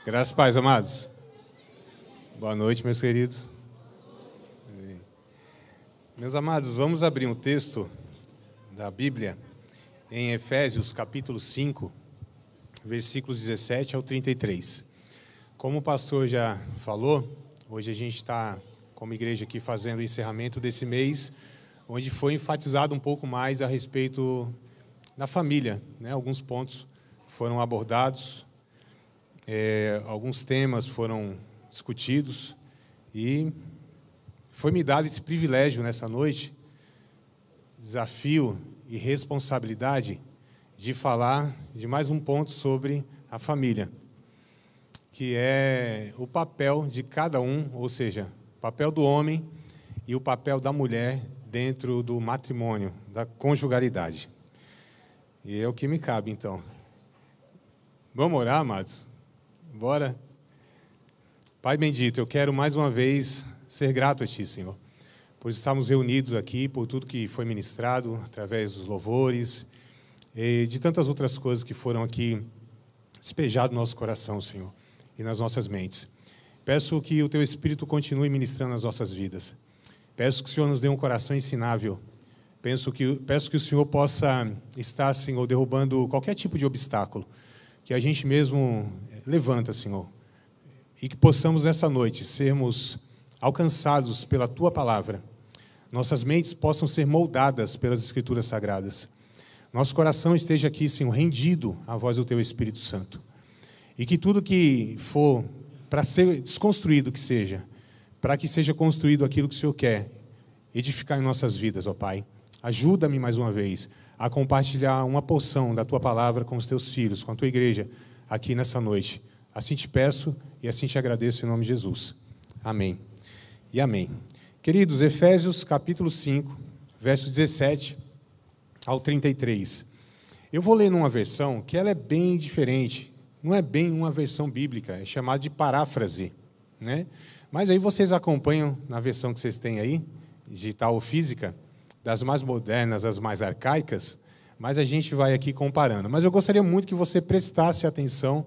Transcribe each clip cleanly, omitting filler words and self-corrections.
Graças e paz, amados. Boa noite, meus queridos. Meus amados, vamos abrir um texto da Bíblia em Efésios, capítulo 5, versículos 17 ao 33. Como o pastor já falou, hoje a gente está, como igreja aqui, fazendo o encerramento desse mês, onde foi enfatizado um pouco mais a respeito da família, né? Alguns pontos foram abordados, alguns temas foram discutidos e foi-me dado esse privilégio nessa noite, desafio e responsabilidade de falar de mais um ponto sobre a família, que é o papel de cada um, ou seja, o papel do homem e o papel da mulher dentro do matrimônio, da conjugalidade. E é o que me cabe, então. Vamos orar, amados? Bora? Pai bendito, eu quero mais uma vez ser grato a Ti, Senhor, por estarmos reunidos aqui, por tudo que foi ministrado através dos louvores e de tantas outras coisas que foram aqui despejadas no nosso coração, Senhor, e nas nossas mentes. Peço que o Teu Espírito continue ministrando nas nossas vidas. Peço que o Senhor nos dê um coração ensinável. Peço que o Senhor possa estar, Senhor, derrubando qualquer tipo de obstáculo que a gente mesmo levanta, Senhor, e que possamos essa noite sermos alcançados pela Tua palavra. Nossas mentes possam ser moldadas pelas Escrituras Sagradas. Nosso coração esteja aqui, Senhor, rendido à voz do Teu Espírito Santo. E que tudo que for para ser desconstruído que seja, para que seja construído aquilo que o Senhor quer edificar em nossas vidas, ó Pai. Ajuda-me mais uma vez a compartilhar uma porção da Tua palavra com os Teus filhos, com a Tua igreja, aqui nessa noite. Assim te peço e assim te agradeço em nome de Jesus. Amém e amém. Queridos, Efésios capítulo 5, verso 17 ao 33. Eu vou ler numa versão que ela é bem diferente. Não é bem uma versão bíblica, é chamada de paráfrase, né? Mas aí vocês acompanham na versão que vocês têm aí, digital ou física, das mais modernas às mais arcaicas, mas a gente vai aqui comparando. Mas eu gostaria muito que você prestasse atenção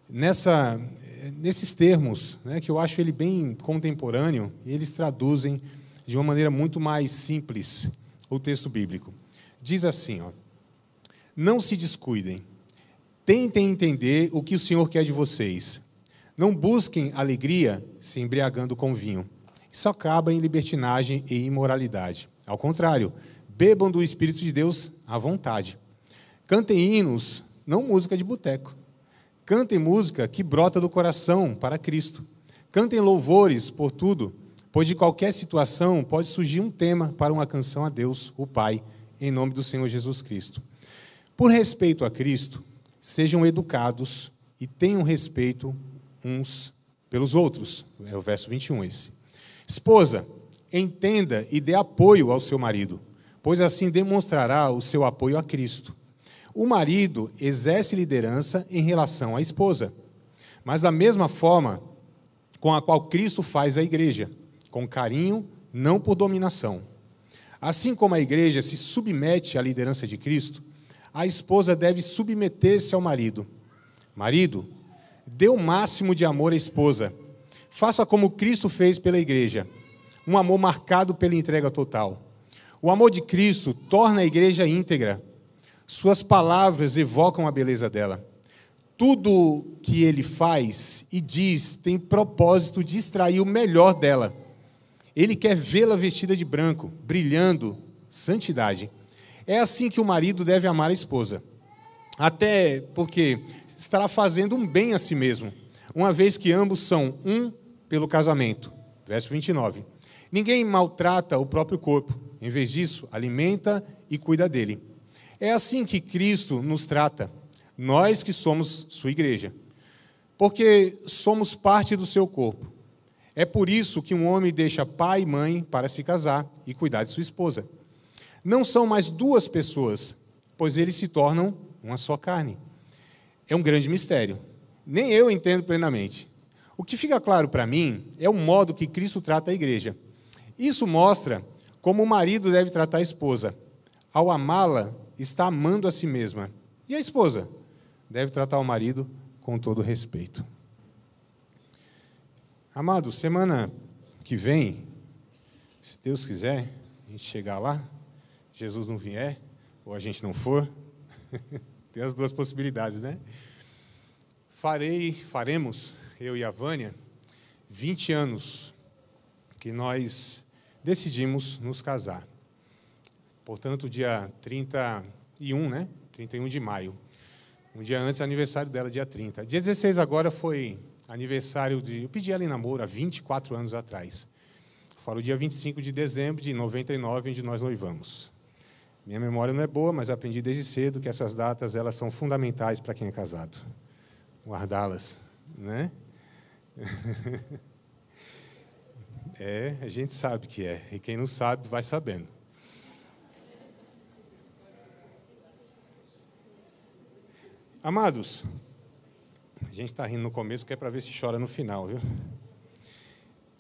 nesses termos, né, que eu acho ele bem contemporâneo, e eles traduzem de uma maneira muito mais simples o texto bíblico. Diz assim, ó: não se descuidem, tentem entender o que o Senhor quer de vocês. Não busquem alegria se embriagando com vinho. Isso acaba em libertinagem e imoralidade. Ao contrário, bebam do Espírito de Deus à vontade. Cantem hinos, não música de boteco. Cantem música que brota do coração para Cristo. Cantem louvores por tudo, pois de qualquer situação pode surgir um tema para uma canção a Deus, o Pai, em nome do Senhor Jesus Cristo. Por respeito a Cristo, sejam educados e tenham respeito uns pelos outros. É o verso 21 esse. Esposa, entenda e dê apoio ao seu marido, pois assim demonstrará o seu apoio a Cristo. O marido exerce liderança em relação à esposa, mas da mesma forma com a qual Cristo faz a igreja, com carinho, não por dominação. Assim como a igreja se submete à liderança de Cristo, a esposa deve submeter-se ao marido. Marido, dê o máximo de amor à esposa. Faça como Cristo fez pela igreja, um amor marcado pela entrega total. O amor de Cristo torna a igreja íntegra. Suas palavras evocam a beleza dela. Tudo que ele faz e diz tem propósito de extrair o melhor dela. Ele quer vê-la vestida de branco, brilhando, santidade. É assim que o marido deve amar a esposa. Até porque estará fazendo um bem a si mesmo, uma vez que ambos são um pelo casamento. Verso 29. Ninguém maltrata o próprio corpo. Em vez disso, alimenta e cuida dele. É assim que Cristo nos trata, nós que somos sua igreja, porque somos parte do seu corpo. É por isso que um homem deixa pai e mãe para se casar e cuidar de sua esposa. Não são mais duas pessoas, pois eles se tornam uma só carne. É um grande mistério. Nem eu entendo plenamente. O que fica claro para mim é o modo que Cristo trata a igreja. Isso mostra como o marido deve tratar a esposa. Ao amá-la, está amando a si mesma. E a esposa deve tratar o marido com todo respeito. Amado, semana que vem, se Deus quiser, a gente chegar lá, Jesus não vier, ou a gente não for, tem as duas possibilidades, né? Faremos, eu e a Vânia, 20 anos que nós decidimos nos casar. Portanto, dia 31, né? 31 de maio. Um dia antes, aniversário dela, dia 30. Dia 16 agora foi aniversário de... Eu pedi ela em namoro há 24 anos atrás. Fora o dia 25 de dezembro de 99, onde nós noivamos. Minha memória não é boa, mas aprendi desde cedo que essas datas elas são fundamentais para quem é casado. Guardá-las, né? A gente sabe que é. E quem não sabe, vai sabendo. Amados, a gente está rindo no começo, que é para ver se chora no final, viu?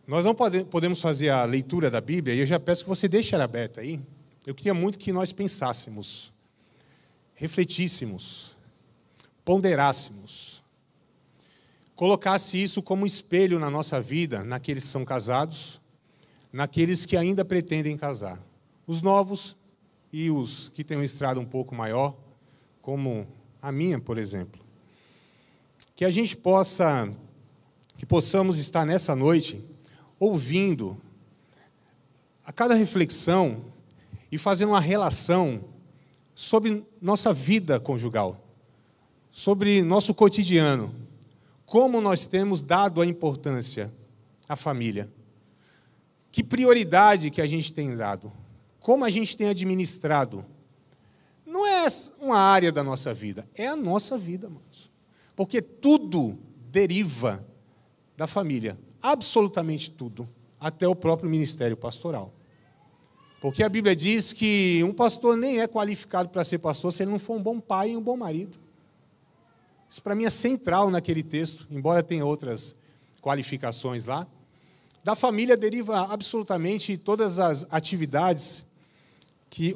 Nós não podemos fazer a leitura da Bíblia, e eu já peço que você deixe ela aberta aí. Eu queria muito que nós pensássemos, refletíssemos, ponderássemos, colocasse isso como espelho na nossa vida, naqueles que são casados, naqueles que ainda pretendem casar. Os novos e os que têm uma estrada um pouco maior, como a minha, por exemplo. Que a gente possamos estar nessa noite ouvindo a cada reflexão e fazendo uma relação sobre nossa vida conjugal, sobre nosso cotidiano, como nós temos dado a importância à família, que prioridade que a gente tem dado, como a gente tem administrado. Não é uma área da nossa vida, é a nossa vida, irmãos. Porque tudo deriva da família, absolutamente tudo, até o próprio ministério pastoral. Porque a Bíblia diz que um pastor nem é qualificado para ser pastor se ele não for um bom pai e um bom marido. Isso, para mim, é central naquele texto, embora tenha outras qualificações lá. Da família deriva absolutamente todas as atividades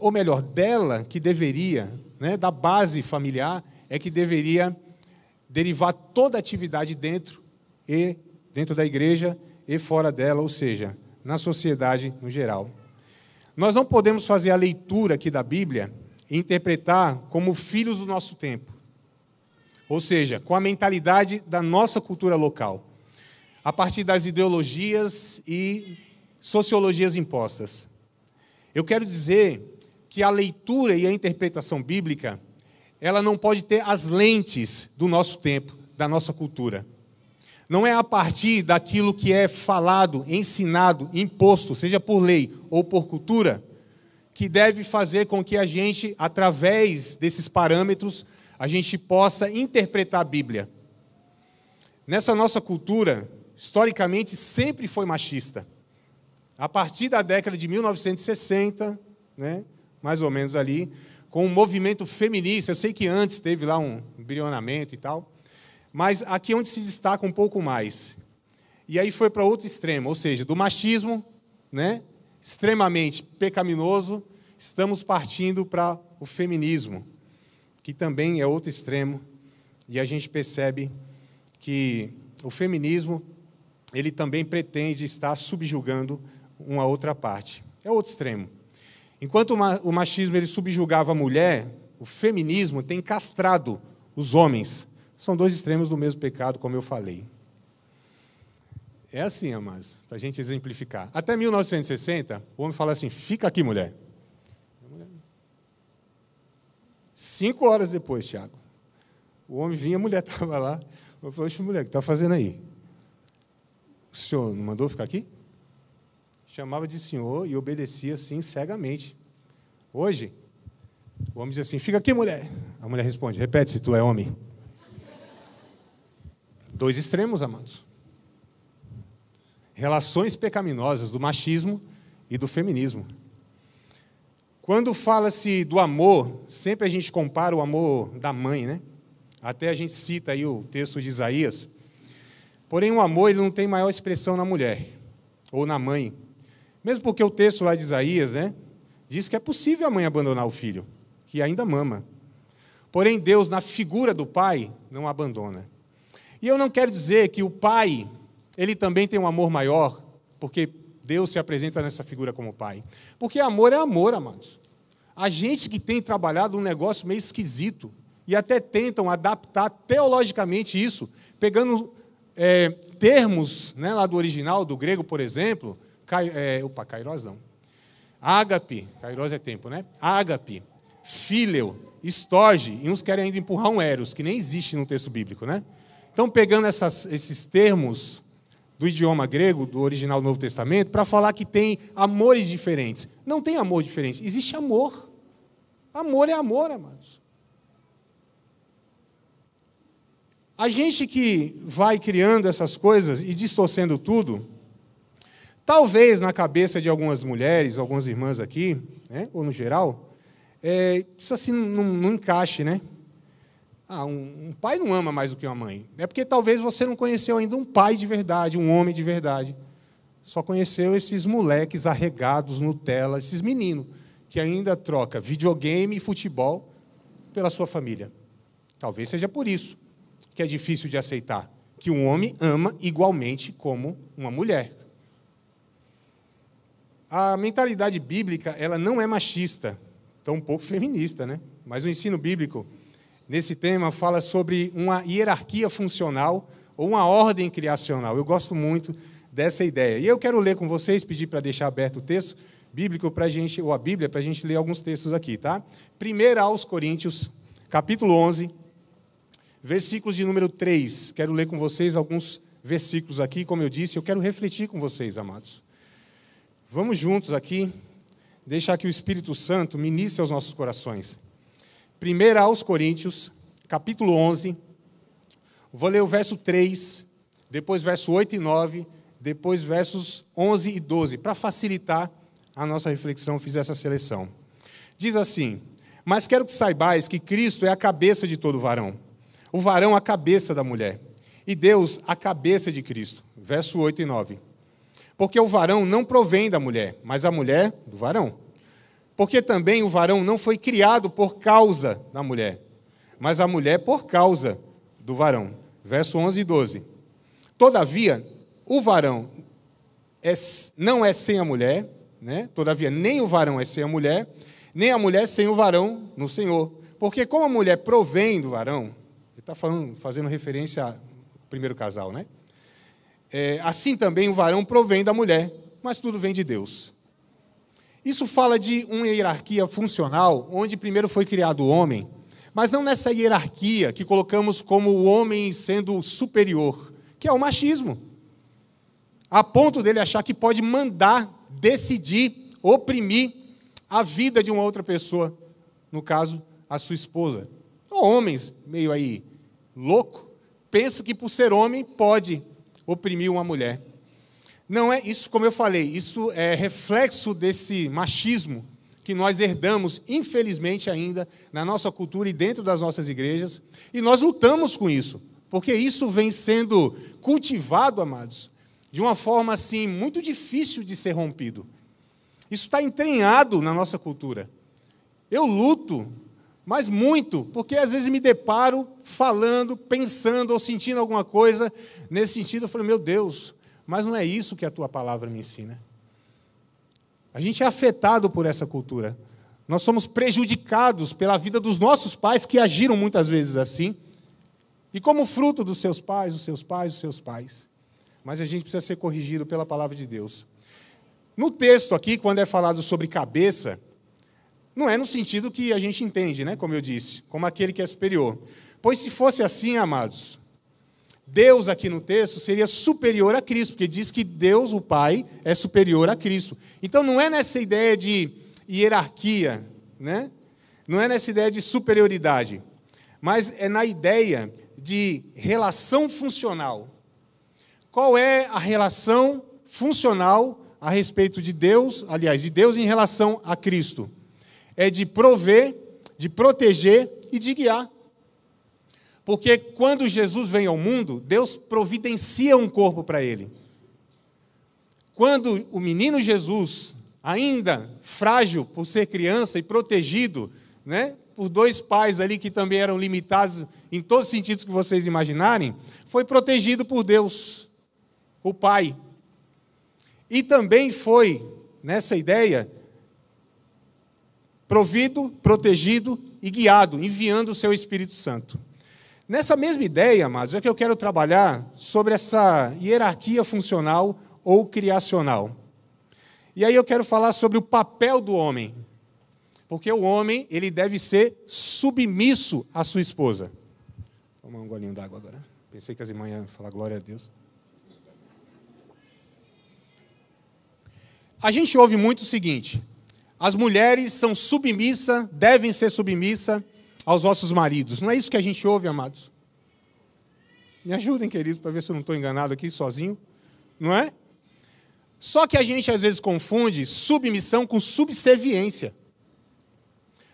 ou melhor, dela que deveria, né, da base familiar, é que deveria derivar toda a atividade dentro da igreja e fora dela, ou seja, na sociedade no geral. Nós não podemos fazer a leitura aqui da Bíblia e interpretar como filhos do nosso tempo, ou seja, com a mentalidade da nossa cultura local, a partir das ideologias e sociologias impostas. Eu quero dizer que a leitura e a interpretação bíblica, ela não pode ter as lentes do nosso tempo, da nossa cultura. Não é a partir daquilo que é falado, ensinado, imposto, seja por lei ou por cultura, que deve fazer com que a gente, através desses parâmetros, a gente possa interpretar a Bíblia. Nessa nossa cultura, historicamente, sempre foi machista. A partir da década de 1960, né, mais ou menos ali, com um movimento feminista, eu sei que antes teve lá um embrionamento e tal, mas aqui é onde se destaca um pouco mais. E aí foi para outro extremo, ou seja, do machismo, né, extremamente pecaminoso, estamos partindo para o feminismo, que também é outro extremo, e a gente percebe que o feminismo, ele também pretende estar subjugando uma outra parte. É outro extremo. Enquanto o machismo ele subjugava a mulher, o feminismo tem castrado os homens. São dois extremos do mesmo pecado, como eu falei. É assim, amados, para a gente exemplificar. Até 1960, o homem fala assim, fica aqui, mulher. 5 horas depois, Tiago, o homem vinha, a mulher estava lá. Eu falei, mulher, o que está fazendo aí? O senhor não mandou ficar aqui? Chamava de senhor e obedecia, assim, cegamente. Hoje, o homem diz assim, fica aqui, mulher. A mulher responde, repete se tu é homem. Dois extremos, amados. Relações pecaminosas do machismo e do feminismo. Quando fala-se do amor, sempre a gente compara o amor da mãe, né? Até a gente cita aí o texto de Isaías. Porém, o amor ele não tem maior expressão na mulher ou na mãe. Mesmo porque o texto lá de Isaías, né, diz que é possível a mãe abandonar o filho, que ainda mama. Porém, Deus, na figura do pai, não abandona. E eu não quero dizer que o pai ele também tem um amor maior, porque Deus se apresenta nessa figura como pai. Porque amor é amor, amados. A gente que tem trabalhado um negócio meio esquisito, e até tentam adaptar teologicamente isso, pegando termos, né, lá do original, do grego, por exemplo, kairos não. Ágape, kairos é tempo, né? Ágape, fíleo, estorge, e uns querem ainda empurrar um eros, que nem existe no texto bíblico, né? Então, pegando esses termos do idioma grego, do original do Novo Testamento, para falar que tem amores diferentes. Não tem amor diferente, existe amor. Amor é amor, amados. A gente que vai criando essas coisas e distorcendo tudo, talvez na cabeça de algumas mulheres, algumas irmãs aqui, né, ou no geral, isso assim não encaixe, né? Um pai não ama mais do que uma mãe. É porque talvez você não conheceu ainda um pai de verdade, um homem de verdade. Só conheceu esses moleques arregados, Nutella, esses meninos, que ainda troca videogame e futebol pela sua família. Talvez seja por isso que é difícil de aceitar, que um homem ama igualmente como uma mulher. A mentalidade bíblica, ela não é machista, tampouco feminista, né? Mas o ensino bíblico, nesse tema, fala sobre uma hierarquia funcional ou uma ordem criacional. Eu gosto muito dessa ideia. E eu quero ler com vocês, pedir para deixar aberto o texto bíblico para a gente, ou a Bíblia, para a gente ler alguns textos aqui, tá? 1 aos Coríntios, capítulo 11, versículos de número 3. Quero ler com vocês alguns versículos aqui, como eu disse, eu quero refletir com vocês, amados. Vamos juntos aqui, deixar que o Espírito Santo ministre aos nossos corações. 1 aos Coríntios, capítulo 11, vou ler o verso 3, depois verso 8 e 9, depois versos 11 e 12, para facilitar a nossa reflexão, fiz essa seleção. Diz assim: mas quero que saibais que Cristo é a cabeça de todo varão, o varão a cabeça da mulher, e Deus a cabeça de Cristo. Verso 8 e 9. Porque o varão não provém da mulher, mas a mulher do varão. Porque também o varão não foi criado por causa da mulher, mas a mulher por causa do varão. Verso 11 e 12. Todavia, o varão não é sem a mulher, né? Todavia, nem o varão é sem a mulher, nem a mulher sem o varão no Senhor. Porque como a mulher provém do varão, ele está fazendo referência ao primeiro casal, né? Assim também o varão provém da mulher, mas tudo vem de Deus. Isso fala de uma hierarquia funcional, onde primeiro foi criado o homem, mas não nessa hierarquia que colocamos como o homem sendo superior, que é o machismo. A ponto dele achar que pode mandar, decidir, oprimir a vida de uma outra pessoa, no caso, a sua esposa. Ou homens, meio aí louco, pensa que por ser homem pode oprimir uma mulher. Não é isso, como eu falei, isso é reflexo desse machismo que nós herdamos, infelizmente ainda, na nossa cultura e dentro das nossas igrejas, e nós lutamos com isso, porque isso vem sendo cultivado, amados, de uma forma assim muito difícil de ser rompido. Isso está entranhado na nossa cultura. Eu luto, mas muito, porque às vezes me deparo falando, pensando ou sentindo alguma coisa nesse sentido. Eu falo, meu Deus, mas não é isso que a tua palavra me ensina. A gente é afetado por essa cultura. Nós somos prejudicados pela vida dos nossos pais, que agiram muitas vezes assim, e como fruto dos seus pais, os seus pais, os seus pais. Mas a gente precisa ser corrigido pela palavra de Deus. No texto aqui, quando é falado sobre cabeça, não é no sentido que a gente entende, né, como eu disse, como aquele que é superior. Pois se fosse assim, amados, Deus aqui no texto seria superior a Cristo, porque diz que Deus, o Pai, é superior a Cristo. Então não é nessa ideia de hierarquia, né? Não é nessa ideia de superioridade, mas é na ideia de relação funcional. Qual é a relação funcional a respeito de Deus, aliás, de Deus em relação a Cristo? É de prover, de proteger e de guiar. Porque quando Jesus vem ao mundo, Deus providencia um corpo para ele. Quando o menino Jesus, ainda frágil por ser criança e protegido, né, por dois pais ali que também eram limitados em todos os sentidos que vocês imaginarem, foi protegido por Deus. o pai. E também foi, nessa ideia, provido, protegido e guiado, enviando o seu Espírito Santo. Nessa mesma ideia, amados, é que eu quero trabalhar sobre essa hierarquia funcional ou criacional. E aí eu quero falar sobre o papel do homem. Porque o homem, ele deve ser submisso à sua esposa. Vou tomar um golinho d'água agora. Pensei que as irmãs iam falar glória a Deus. A gente ouve muito o seguinte: as mulheres são submissas, devem ser submissas aos vossos maridos. Não é isso que a gente ouve, amados? Me ajudem, queridos, para ver se eu não estou enganado aqui sozinho. Não é? Só que a gente às vezes confunde submissão com subserviência.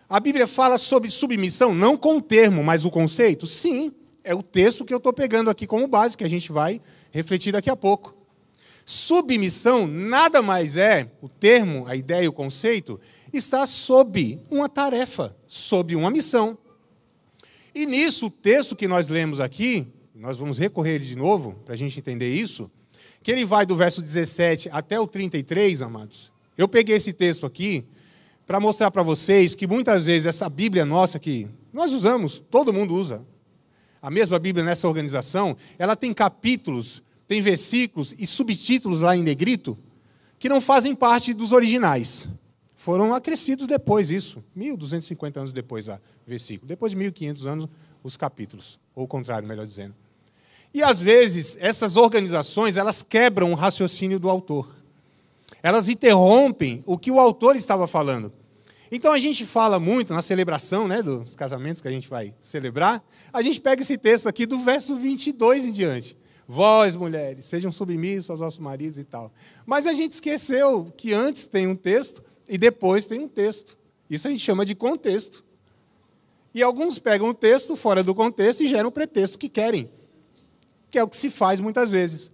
A Bíblia fala sobre submissão não com o termo, mas o conceito? Sim, é o texto que eu estou pegando aqui como base, que a gente vai refletir daqui a pouco. Submissão nada mais é, o termo, a ideia e o conceito, está sob uma tarefa, sob uma missão. E nisso, o texto que nós lemos aqui, nós vamos recorrer ele de novo, para a gente entender isso, que ele vai do verso 17 até o 33, amados. Eu peguei esse texto aqui para mostrar para vocês que muitas vezes essa Bíblia nossa que nós usamos, todo mundo usa, a mesma Bíblia nessa organização, ela tem capítulos, tem versículos e subtítulos lá em negrito que não fazem parte dos originais. Foram acrescidos depois isso, 1.250 anos depois da versículo. Depois de 1.500 anos, os capítulos, ou o contrário, melhor dizendo. E, às vezes, essas organizações, elas quebram o raciocínio do autor. Elas interrompem o que o autor estava falando. Então, a gente fala muito na celebração, né, dos casamentos que a gente vai celebrar, a gente pega esse texto aqui do verso 22 em diante. Vós, mulheres, sejam submissos aos vossos maridos e tal. Mas a gente esqueceu que antes tem um texto e depois tem um texto. Isso a gente chama de contexto. E alguns pegam o texto fora do contexto e geram o pretexto que querem, que é o que se faz muitas vezes.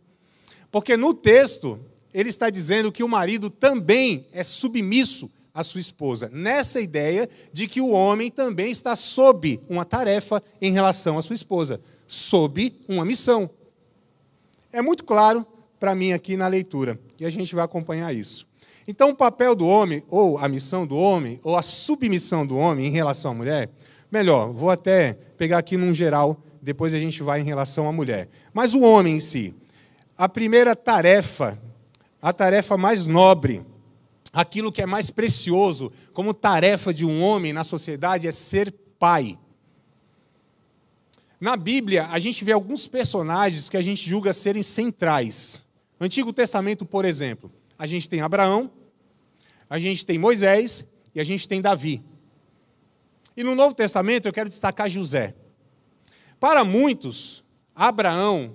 Porque no texto, ele está dizendo que o marido também é submisso à sua esposa, nessa ideia de que o homem também está sob uma tarefa em relação à sua esposa, sob uma missão. É muito claro para mim aqui na leitura, e a gente vai acompanhar isso. Então, o papel do homem, ou a missão do homem, ou a submissão do homem em relação à mulher, melhor, vou até pegar aqui num geral, depois a gente vai em relação à mulher. Mas o homem em si, a primeira tarefa, a tarefa mais nobre, aquilo que é mais precioso como tarefa de um homem na sociedade é ser pai. Na Bíblia, a gente vê alguns personagens que a gente julga serem centrais. Antigo Testamento, por exemplo, a gente tem Abraão, a gente tem Moisés e a gente tem Davi. E no Novo Testamento eu quero destacar José. Para muitos, Abraão,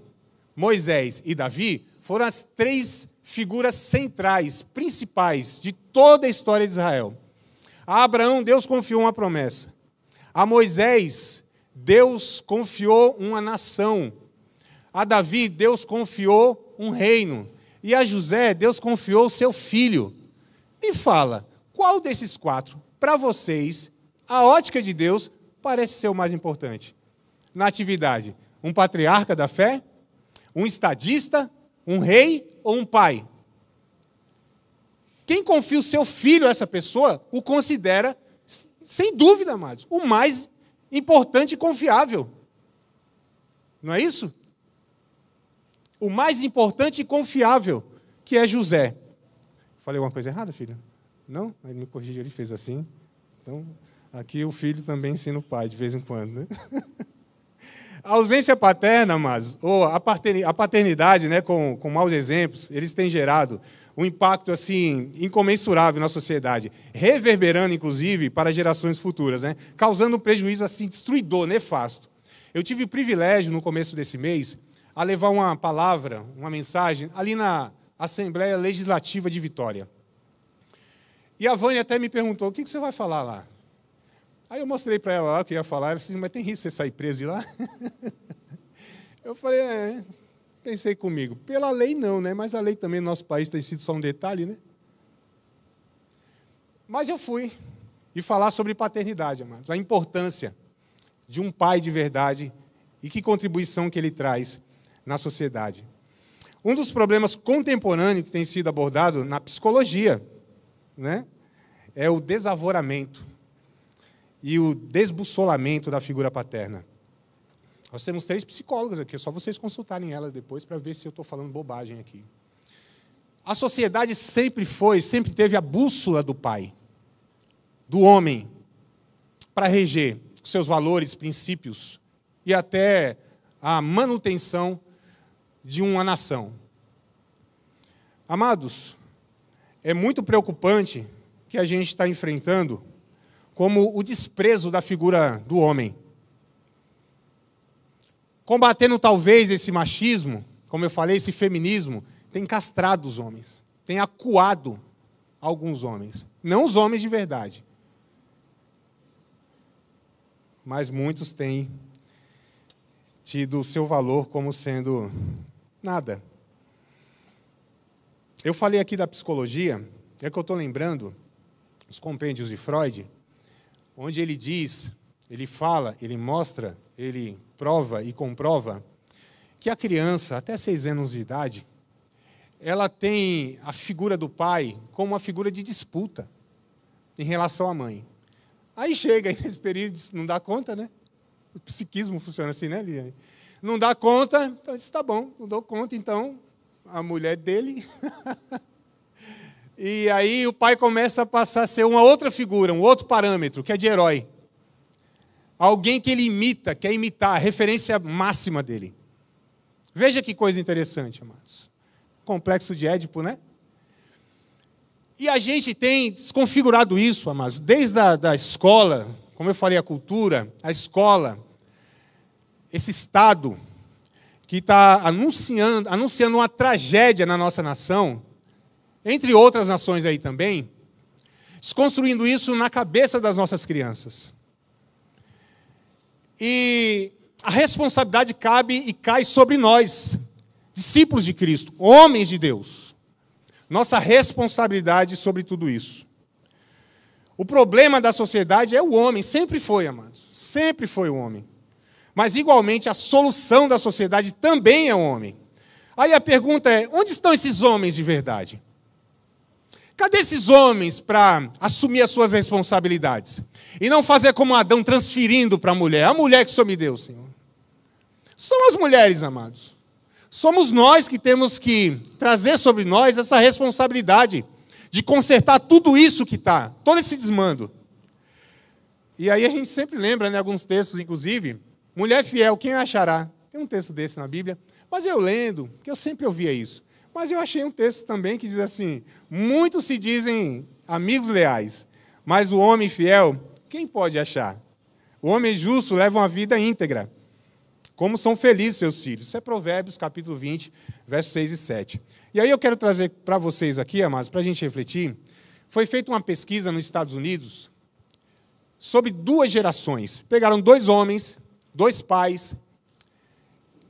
Moisés e Davi foram as três figuras centrais, principais de toda a história de Israel. A Abraão, Deus confiou uma promessa. A Moisés, Deus confiou uma nação. A Davi, Deus confiou um reino. E a José, Deus confiou o seu filho. Me fala, qual desses quatro, para vocês, a ótica de Deus, parece ser o mais importante? Na atividade, um patriarca da fé, um estadista, um rei ou um pai? Quem confia o seu filho a essa pessoa, o considera, sem dúvida, amados, o mais importante e confiável. Não é isso? O mais importante e confiável, que é José. Falei alguma coisa errada, filho? Não? Ele me corrigiu, ele fez assim. Então, aqui o filho também ensina o pai, de vez em quando, né? A ausência paterna, amados, ou a paternidade, né, com maus exemplos, eles têm gerado um impacto assim incomensurável na sociedade, reverberando, inclusive, para gerações futuras, né, causando um prejuízo assim, destruidor, nefasto. Eu tive o privilégio, no começo desse mês, a levar uma palavra, uma mensagem, ali na Assembleia Legislativa de Vitória. E a Vânia até me perguntou, o que você vai falar lá? Aí eu mostrei para ela lá o que ia falar, ela disse, mas tem risco de você sair preso de lá? Eu falei, pensei comigo, pela lei não, né? Mas a lei também no nosso país tem sido só um detalhe, né? Mas eu fui e falar sobre paternidade, amados, a importância de um pai de verdade e que contribuição que ele traz na sociedade. Um dos problemas contemporâneos que tem sido abordado na psicologia, né, é o desavoramento e o desbussolamento da figura paterna. Nós temos 3 psicólogas aqui, é só vocês consultarem elas depois para ver se eu estou falando bobagem aqui. A sociedade sempre teve a bússola do pai, do homem, para reger os seus valores, princípios e até a manutenção de uma nação. Amados, é muito preocupante que a gente está enfrentando como o desprezo da figura do homem. Combatendo talvez esse machismo, como eu falei, esse feminismo, tem castrado os homens, tem acuado alguns homens. Não os homens de verdade. Mas muitos têm tido o seu valor como sendo nada. Eu falei aqui da psicologia, é que eu estou lembrando os compêndios de Freud, onde ele diz, ele fala, ele mostra, ele prova e comprova que a criança, até 6 anos de idade, ela tem a figura do pai como uma figura de disputa em relação à mãe. Aí chega nesse período, não dá conta, né? O psiquismo funciona assim, né, Liane? Não dá conta, então disse, tá bom, não dou conta, então a mulher dele. E aí o pai começa a passar a ser uma outra figura, um outro parâmetro, que é de herói. Alguém que ele imita, quer imitar, a referência máxima dele. Veja que coisa interessante, amados. Complexo de Édipo, né? E a gente tem desconfigurado isso, amados, desde a escola, como eu falei, a cultura, a escola, esse Estado que está anunciando uma tragédia na nossa nação, entre outras nações aí também, desconstruindo isso na cabeça das nossas crianças. E a responsabilidade cabe e cai sobre nós, discípulos de Cristo, homens de Deus. Nossa responsabilidade sobre tudo isso. O problema da sociedade é o homem, sempre foi, amados, sempre foi o homem. Mas, igualmente, a solução da sociedade também é o homem. Aí a pergunta é, onde estão esses homens de verdade? Cadê esses homens para assumir as suas responsabilidades? E não fazer como Adão, transferindo para a mulher que o Senhor me deu, Senhor. São as mulheres, amados. Somos nós que temos que trazer sobre nós essa responsabilidade de consertar tudo isso que está, todo esse desmando. E aí a gente sempre lembra, né, alguns textos, inclusive, mulher fiel, quem achará? Tem um texto desse na Bíblia, mas eu lendo, porque eu sempre ouvia isso. Mas eu achei um texto também que diz assim, muitos se dizem amigos leais, mas o homem fiel, quem pode achar? O homem justo leva uma vida íntegra. Como são felizes seus filhos. Isso é Provérbios, capítulo 20, versos 6 e 7. E aí eu quero trazer para vocês aqui, amados, para a gente refletir. Foi feita uma pesquisa nos Estados Unidos sobre 2 gerações. Pegaram 2 homens, 2 pais,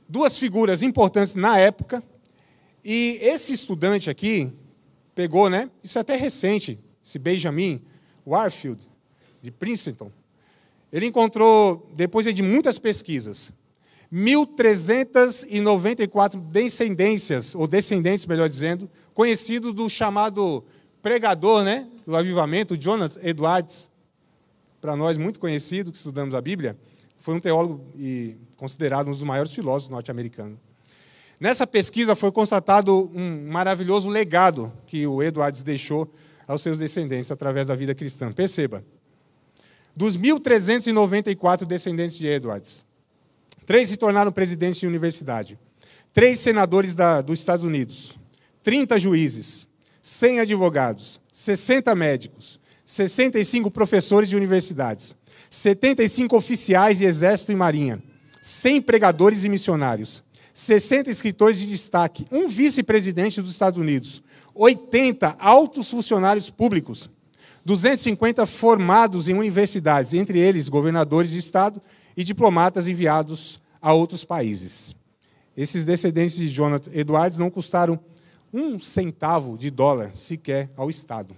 2 figuras importantes na época. E esse estudante aqui pegou, né? Isso é até recente, esse Benjamin Warfield, de Princeton. Ele encontrou, depois de muitas pesquisas, 1.394 descendências, ou descendentes, melhor dizendo, conhecidos do chamado pregador, né, do avivamento, Jonathan Edwards, para nós muito conhecido, que estudamos a Bíblia, foi um teólogo e considerado um dos maiores filósofos norte-americanos. Nessa pesquisa foi constatado um maravilhoso legado que o Edwards deixou aos seus descendentes através da vida cristã. Perceba, dos 1.394 descendentes de Edwards, 3 se tornaram presidentes de universidade, 3 senadores dos Estados Unidos, 30 juízes, 100 advogados, 60 médicos, 65 professores de universidades, 75 oficiais de exército e marinha, 100 pregadores e missionários, 60 escritores de destaque, 1 vice-presidente dos Estados Unidos, 80 altos funcionários públicos, 250 formados em universidades, entre eles governadores de estado e diplomatas enviados a outros países. Esses descendentes de Jonathan Edwards não custaram $0,01 sequer ao Estado.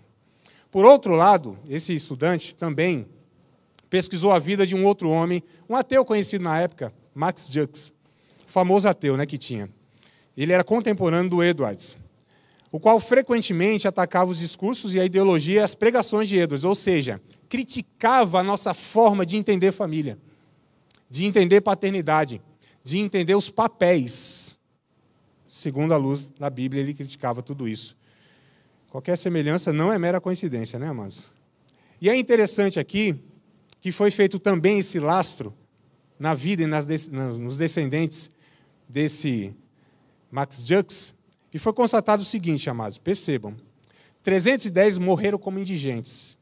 Por outro lado, esse estudante também pesquisou a vida de um outro homem, um ateu conhecido na época, Max Jux, famoso ateu, né, que tinha. ele era contemporâneo do Edwards, o qual frequentemente atacava os discursos e a ideologia e as pregações de Edwards, ou seja, criticava a nossa forma de entender família, de entender paternidade, de entender os papéis. Segundo a luz da Bíblia, ele criticava tudo isso. Qualquer semelhança não é mera coincidência, né, amados? E é interessante aqui que foi feito também esse lastro na vida e nos descendentes desse Max Jux, e foi constatado o seguinte, amados, percebam, 310 morreram como indigentes,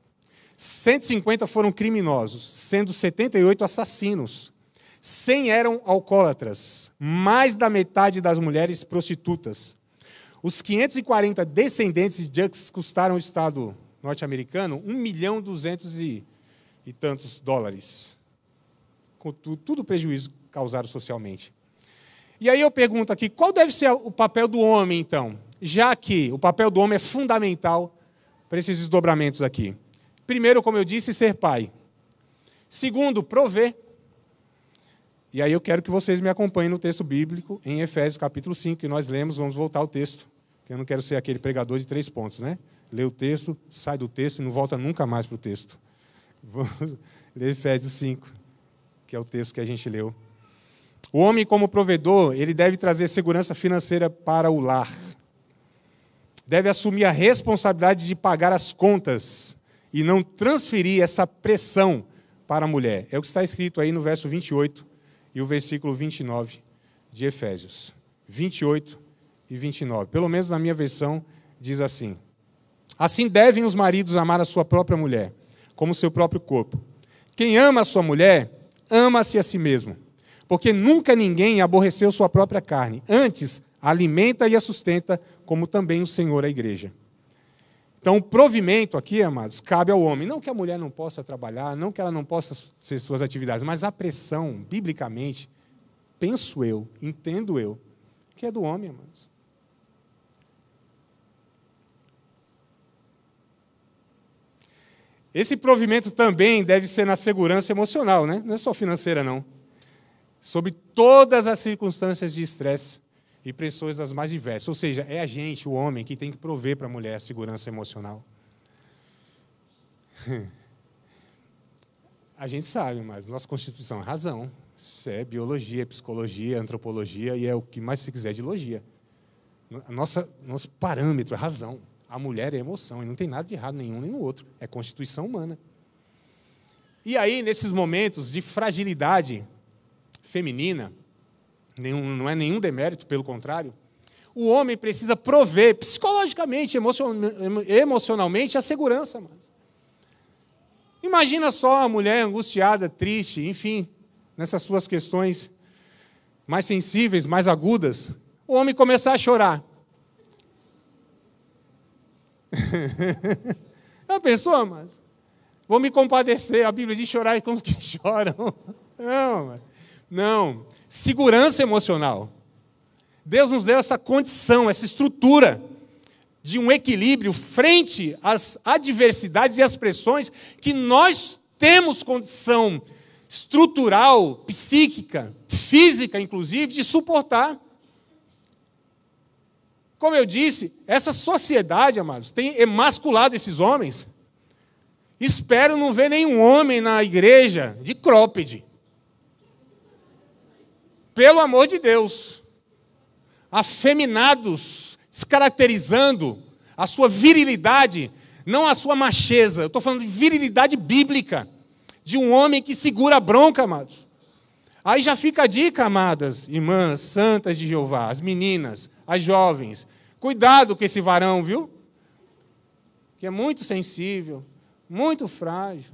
150 foram criminosos, sendo 78 assassinos, 100 eram alcoólatras, mais da metade das mulheres prostitutas. Os 540 descendentes de Jux custaram ao Estado norte-americano 1.200.000 e tantos dólares. Com tudo prejuízo causado socialmente. E aí eu pergunto aqui, qual deve ser o papel do homem, então? Já que o papel do homem é fundamental para esses desdobramentos aqui. Primeiro, como eu disse, ser pai. Segundo, prover. E aí eu quero que vocês me acompanhem no texto bíblico, em Efésios capítulo 5, que nós lemos, vamos voltar ao texto, que eu não quero ser aquele pregador de 3 pontos, né? Lê o texto, sai do texto e não volta nunca mais para o texto. Vamos ler Efésios 5, que é o texto que a gente leu. O homem, como provedor, ele deve trazer segurança financeira para o lar. Deve assumir a responsabilidade de pagar as contas e não transferir essa pressão para a mulher. É o que está escrito aí no verso 28 e o versículo 29 de Efésios. 28 e 29. Pelo menos na minha versão diz assim: assim devem os maridos amar a sua própria mulher, como seu próprio corpo. Quem ama a sua mulher, ama-se a si mesmo. Porque nunca ninguém aborreceu sua própria carne. Antes, a alimenta e a sustenta, como também o Senhor a igreja. Então, o provimento aqui, amados, cabe ao homem. Não que a mulher não possa trabalhar, não que ela não possa ter suas atividades, mas a pressão, biblicamente, penso eu, entendo eu, que é do homem, amados. Esse provimento também deve ser na segurança emocional, né? Não é só financeira, não. Sobre todas as circunstâncias de estresse e pressões das mais diversas. Ou seja, é a gente, o homem, que tem que prover para a mulher a segurança emocional. A gente sabe, mas nossa Constituição é razão. Isso é biologia, psicologia, antropologia e é o que mais se quiser de logia. Nosso parâmetro é razão. A mulher é emoção e não tem nada de errado nenhum nem no outro. É constituição humana. E aí, nesses momentos de fragilidade feminina, não é nenhum demérito, pelo contrário, o homem precisa prover psicologicamente, emocionalmente a segurança. Imagina só a mulher angustiada, triste, enfim, nessas suas questões mais sensíveis, mais agudas, o homem começar a chorar. Já pensou, mas vou me compadecer, a Bíblia diz chorar com os que choram. Não, segurança emocional. Deus nos deu essa condição, essa estrutura de um equilíbrio frente às adversidades e às pressões que nós temos condição estrutural, psíquica, física, inclusive, de suportar. Como eu disse, essa sociedade, amados, tem emasculado esses homens. Espero não ver nenhum homem na igreja de cropped. Pelo amor de Deus. Afeminados, descaracterizando a sua virilidade, não a sua macheza. Eu estou falando de virilidade bíblica, de um homem que segura a bronca, amados. Aí já fica a dica, amadas, irmãs, santas de Jeová, as meninas, as jovens. Cuidado com esse varão, viu? Que é muito sensível, muito frágil.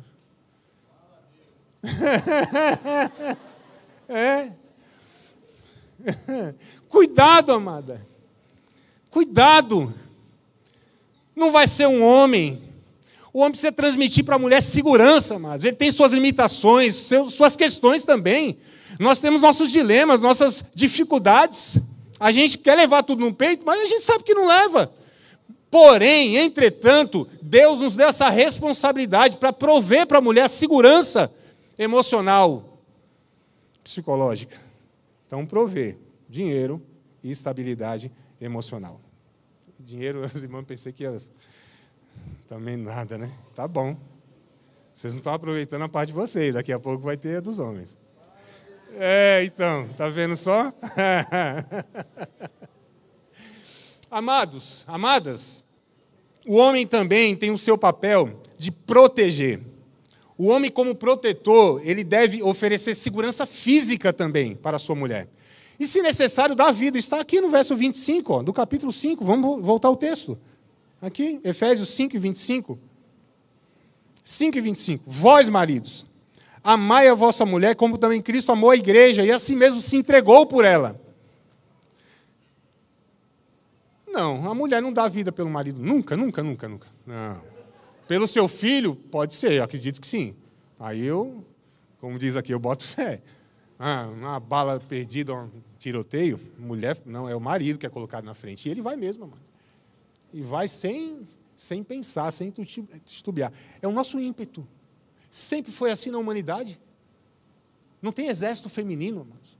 Cuidado, amada. Cuidado. Não vai ser um homem. O homem precisa transmitir para a mulher segurança, amados. Ele tem suas limitações, suas questões também. Nós temos nossos dilemas, nossas dificuldades. A gente quer levar tudo no peito, mas a gente sabe que não leva. Porém, entretanto, Deus nos deu essa responsabilidade para prover para a mulher a segurança emocional, psicológica. Então, prover dinheiro e estabilidade emocional. Dinheiro, as irmãs, pensei que ia... Também nada, né? Tá bom. Vocês não estão aproveitando a parte de vocês. Daqui a pouco vai ter a dos homens. Então, tá vendo só? Amados, amadas, o homem também tem o seu papel de proteger. O homem, como protetor, ele deve oferecer segurança física também para a sua mulher. E, se necessário, dar vida. Está aqui no verso 25, do capítulo 5. Vamos voltar ao texto. Aqui, Efésios 5 e 25. 5 e 25. Vós, maridos, amai a vossa mulher, como também Cristo amou a igreja, e assim mesmo se entregou por ela. Não, a mulher não dá vida pelo marido. Nunca, nunca, nunca, nunca. Não. Pelo seu filho, pode ser, eu acredito que sim. Aí eu, como diz aqui, eu boto fé. Uma bala perdida, um tiroteio, mulher, não, é o marido que é colocado na frente. E ele vai mesmo, amado. E vai sem pensar, sem titubear. É o nosso ímpeto. Sempre foi assim na humanidade. Não tem exército feminino, amados.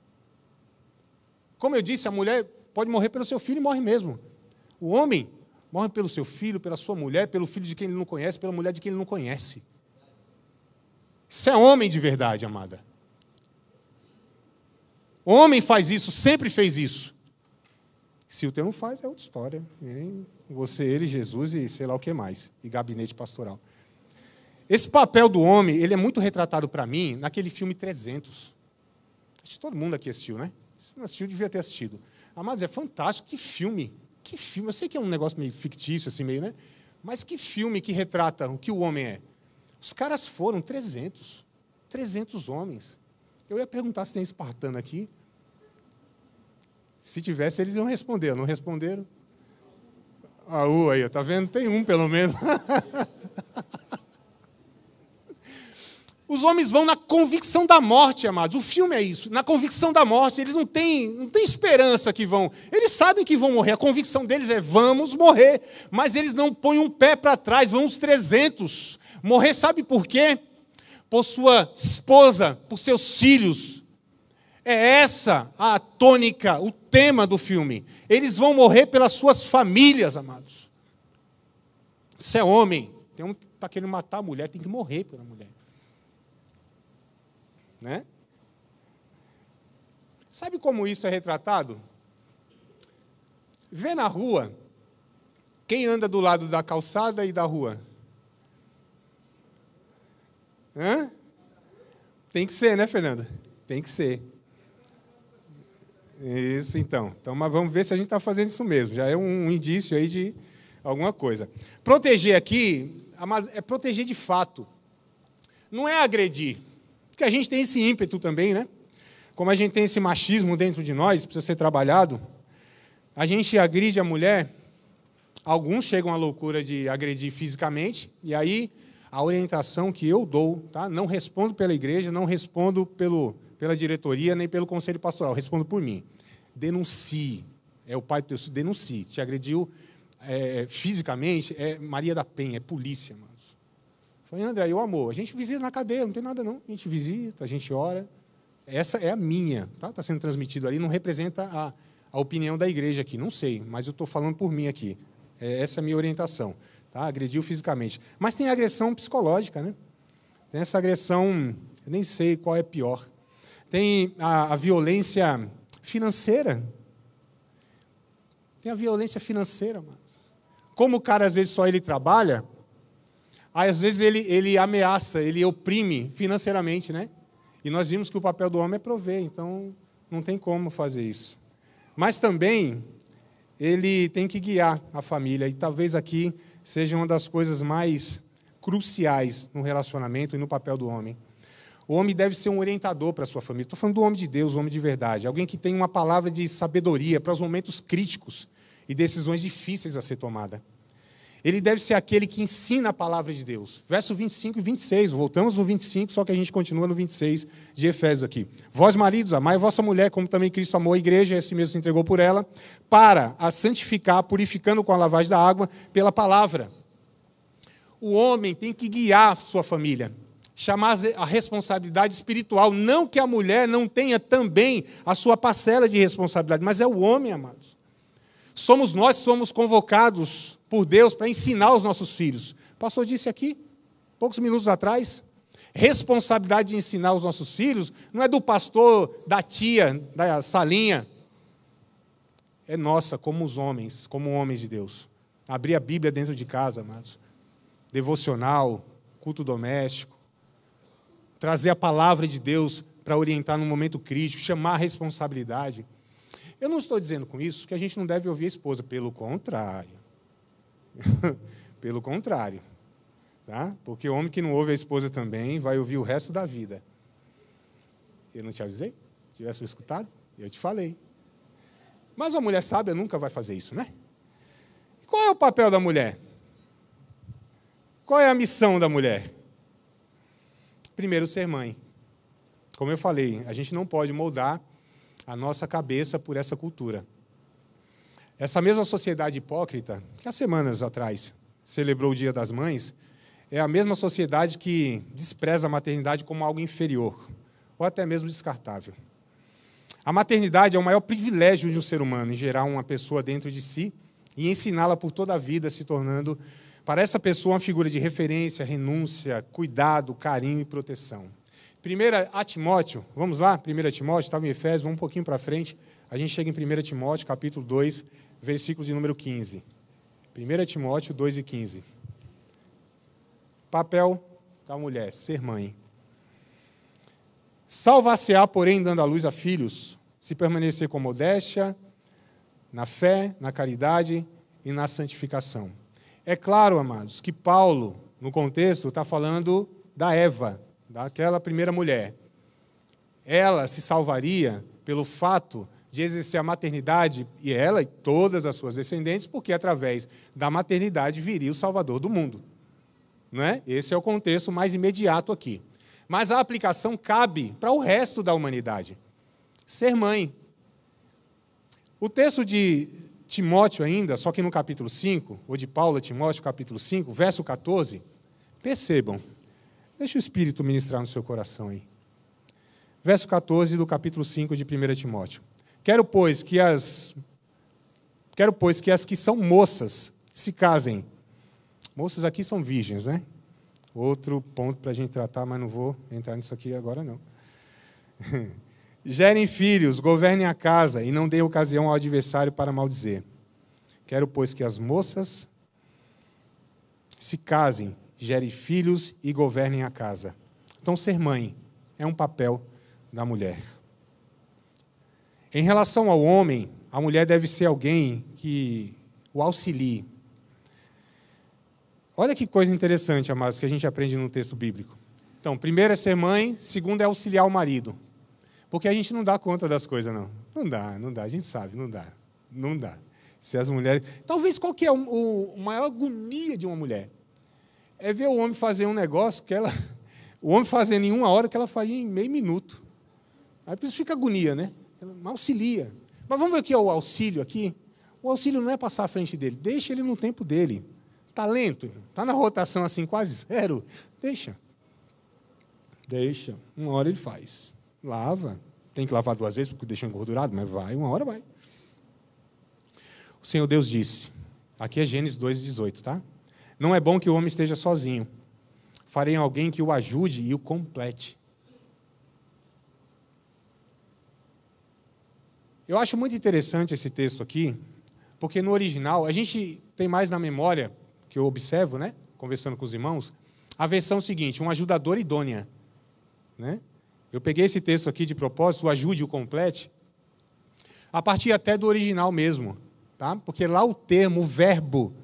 Como eu disse, a mulher pode morrer pelo seu filho e morre mesmo. O homem morre pelo seu filho, pela sua mulher, pelo filho de quem ele não conhece, pela mulher de quem ele não conhece. Isso é homem de verdade, amada. O homem faz isso, sempre fez isso. Se o teu não faz, é outra história. Você, ele, Jesus e sei lá o que mais. E gabinete pastoral. Esse papel do homem, ele é muito retratado para mim naquele filme 300. Acho que todo mundo aqui assistiu, né? Se não assistiu, devia ter assistido. Amados, é fantástico. Que filme. Que filme. Eu sei que é um negócio meio fictício, assim, meio, né? Mas que filme que retrata o que o homem é. Os caras foram 300 homens. Eu ia perguntar se tem espartano aqui. Se tivesse, eles iam responder. Não responderam? Aí, tá vendo? Tem um, pelo menos. Os homens vão na convicção da morte, amados. O filme é isso. Na convicção da morte, eles não têm esperança que vão. Eles sabem que vão morrer. A convicção deles é vamos morrer. Mas eles não põem um pé para trás. Vão os 300. Morrer, sabe por quê? Por sua esposa, por seus filhos. É essa a tônica, o tema do filme. Eles vão morrer pelas suas famílias, amados. Você é homem. Tem um que está querendo matar a mulher, tem que morrer pela mulher. Né? Sabe como isso é retratado? Vê na rua, quem anda do lado da calçada e da rua? Tem que ser, né, Fernanda? Tem que ser. Isso, então. Mas vamos ver se a gente está fazendo isso mesmo. Já é um indício aí de alguma coisa. Proteger aqui, é proteger de fato. Não é agredir. Porque a gente tem esse ímpeto também, né? Como a gente tem esse machismo dentro de nós, precisa ser trabalhado. A gente agride a mulher. Alguns chegam à loucura de agredir fisicamente. E aí, a orientação que eu dou, tá? Não respondo pela igreja, não respondo pela diretoria, nem pelo conselho pastoral. Respondo por mim. Denuncie. É o pai do teu filho, denuncie. Te agrediu fisicamente, é Maria da Penha, é polícia, mano. Falei, André, eu amor, a gente visita na cadeia, não tem nada não. A gente visita, a gente ora. Essa é a minha, tá? Está sendo transmitido ali, não representa a opinião da igreja aqui, não sei, mas eu estou falando por mim aqui. Essa é a minha orientação. Tá? Agrediu fisicamente. Mas tem agressão psicológica, né? Tem essa agressão, eu nem sei qual é pior. Tem a violência financeira. Tem a violência financeira, mas como o cara, às vezes, só ele trabalha, às vezes ele ameaça, ele oprime financeiramente, né? E nós vimos que o papel do homem é prover, então não tem como fazer isso. Mas também ele tem que guiar a família, e talvez aqui seja uma das coisas mais cruciais no relacionamento e no papel do homem. O homem deve ser um orientador para a sua família. Estou falando do homem de Deus, o homem de verdade. Alguém que tem uma palavra de sabedoria para os momentos críticos e decisões difíceis a ser tomada. Ele deve ser aquele que ensina a palavra de Deus. Verso 25 e 26. Voltamos no 25, só que a gente continua no 26 de Efésios aqui. Vós, maridos, amai a vossa mulher, como também Cristo amou a igreja, e assim mesmo se entregou por ela, para a santificar, purificando com a lavagem da água pela palavra. O homem tem que guiar sua família. chamar a responsabilidade espiritual. Não que a mulher não tenha também a sua parcela de responsabilidade, mas é o homem, amados. Somos nós que somos convocados por Deus para ensinar os nossos filhos. O pastor disse aqui, poucos minutos atrás, responsabilidade de ensinar os nossos filhos não é do pastor, da tia, da salinha. É nossa, como os homens, como homens de Deus. Abrir a Bíblia dentro de casa, amados. Devocional, culto doméstico. Trazer a palavra de Deus para orientar num momento crítico, chamar a responsabilidade. Eu não estou dizendo com isso que a gente não deve ouvir a esposa, pelo contrário. Pelo contrário. Tá? Porque o homem que não ouve a esposa também vai ouvir o resto da vida. Eu não te avisei? Se tivesse escutado, eu te falei. Mas a mulher sábia nunca vai fazer isso, né? Qual é o papel da mulher? Qual é a missão da mulher? Primeiro, ser mãe. Como eu falei, a gente não pode moldar a nossa cabeça por essa cultura. Essa mesma sociedade hipócrita, que há semanas atrás celebrou o Dia das Mães, é a mesma sociedade que despreza a maternidade como algo inferior, ou até mesmo descartável. A maternidade é o maior privilégio de um ser humano, em gerar uma pessoa dentro de si e ensiná-la por toda a vida, se tornando, para essa pessoa, uma figura de referência, renúncia, cuidado, carinho e proteção. 1 Timóteo, vamos lá? 1 Timóteo, estava em Efésios, vamos um pouquinho para frente. A gente chega em 1 Timóteo, capítulo 2, versículo de número 15. 1 Timóteo 2 e 15. Papel da mulher, ser mãe. Salvar-se-á, porém, dando à luz a filhos, se permanecer com modéstia, na fé, na caridade e na santificação. É claro, amados, que Paulo, no contexto, está falando da Eva, daquela primeira mulher. Ela se salvaria pelo fato de exercer a maternidade, e ela e todas as suas descendentes, porque através da maternidade viria o Salvador do mundo. Não é? Esse é o contexto mais imediato aqui. Mas a aplicação cabe para o resto da humanidade. Ser mãe. O texto de Timóteo ainda, só que no capítulo 5, ou de Paulo a Timóteo, capítulo 5, verso 14, percebam, deixa o Espírito ministrar no seu coração aí. Verso 14 do capítulo 5 de 1 Timóteo. Quero, pois, que as que são moças se casem. Moças aqui são virgens, né? Outro ponto para a gente tratar, mas não vou entrar nisso aqui agora, não. Gerem filhos, governem a casa e não deem ocasião ao adversário para maldizer. Quero, pois, que as moças se casem, gerem filhos e governem a casa. Então, ser mãe é um papel da mulher. Em relação ao homem, a mulher deve ser alguém que o auxilie. Olha que coisa interessante, amados, que a gente aprende no texto bíblico. Então, primeiro é ser mãe, segundo é auxiliar o marido. Porque a gente não dá conta das coisas, não. Não dá, a gente sabe, não dá. Se as mulheres... Talvez qual que é a maior agonia de uma mulher? É ver o homem fazer um negócio que ela... O homem fazendo em 1 hora que ela faria em meio minuto. Aí por isso fica agonia, né? Ela auxilia. Mas vamos ver o que é o auxílio aqui? O auxílio não é passar à frente dele. Deixa ele no tempo dele. Está lento, está na rotação assim quase zero, deixa. 1 hora ele faz. Lava, tem que lavar 2 vezes porque deixou engordurado, mas vai, 1 hora vai. O Senhor Deus disse, aqui é Gênesis 2:18, tá? Não é bom que o homem esteja sozinho. Farei alguém que o ajude e o complete. Eu acho muito interessante esse texto aqui, porque no original, a gente tem mais na memória, que eu observo, né, conversando com os irmãos, a versão seguinte, um ajudador idônea. Né? Eu peguei esse texto aqui de propósito, o ajude e o complete, a partir até do original mesmo. Tá? Porque lá o termo, o verbo,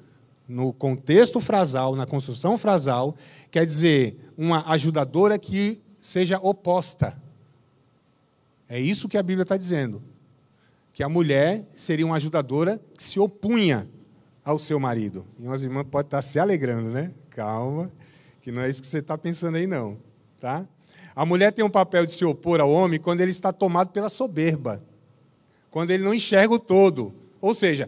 no contexto frasal, na construção frasal, quer dizer uma ajudadora que seja oposta. É isso que a Bíblia está dizendo. Que a mulher seria uma ajudadora que se opunha ao seu marido. E umas irmãs podem estar se alegrando, né? Calma, que não é isso que você está pensando aí, não. Tá? A mulher tem um papel de se opor ao homem quando ele está tomado pela soberba. Quando ele não enxerga o todo. Ou seja,